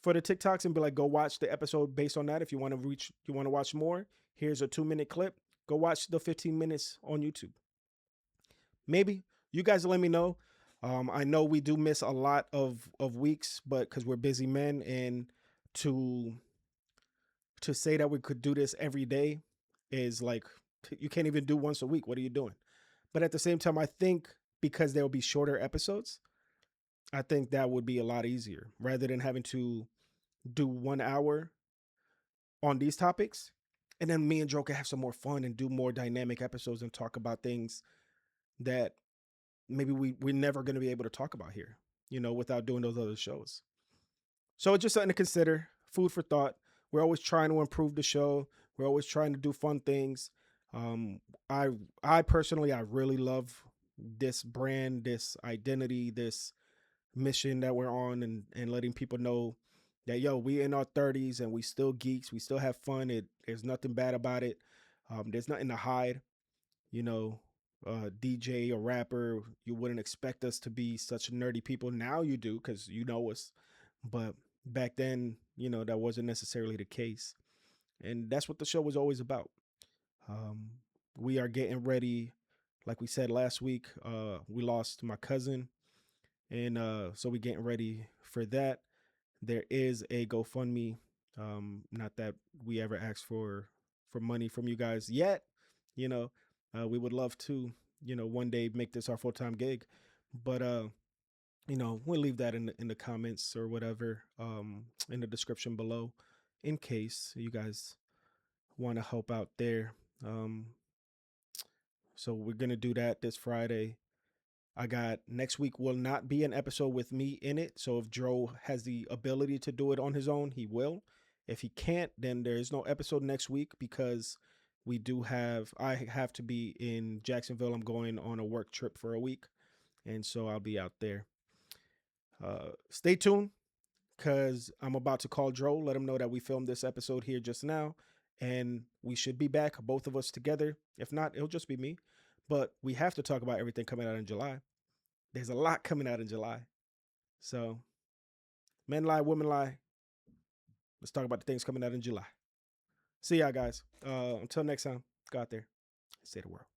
for the TikToks and be like, go watch the episode based on that. If you want to watch more, here's a 2 minute clip. Go watch the 15 minutes on YouTube. Maybe you guys let me know. I know we do miss a lot of weeks, but because we're busy men, and to to say that we could do this every day is like you can't even do once a week. What are you doing? But at the same time, I think because there will be shorter episodes, I think that would be a lot easier rather than having to do 1 hour on these topics. And then me and Joe can have some more fun and do more dynamic episodes and talk about things that maybe we're never going to be able to talk about here, without doing those other shows. So it's just something to consider, food for thought. We're always trying to improve the show. We're always trying to do fun things. Um, I I personally I really love this brand, this identity, this mission that we're on, and letting people know that we in our 30s and we still geeks, we still have fun. There's nothing bad about it. There's nothing to hide. You know, DJ or rapper, you wouldn't expect us to be such nerdy people. Now you do because you know us, but back then, that wasn't necessarily the case, and that's what the show was always about. Um, we are getting ready, like we said last week. We lost my cousin, and so we're getting ready for that. There is a GoFundMe. Not that we ever asked for money from you guys yet. You know, we would love to, one day make this our full time gig, but we'll leave that in the comments or whatever, in the description below, in case you guys want to help out there. Um, so we're gonna do that this Friday. I got next week will not be an episode with me in it. So if Dro has the ability to do it on his own, he will. If he can't, then there is no episode next week because I have to be in Jacksonville. I'm going on a work trip for a week. And so I'll be out there. Stay tuned because I'm about to call Dro, let him know that we filmed this episode here just now. And we should be back, both of us together. If not, it'll just be me. But we have to talk about everything coming out in July. There's a lot coming out in July. So, men lie, women lie. Let's talk about the things coming out in July. See y'all guys. Until next time, go out there, say the world.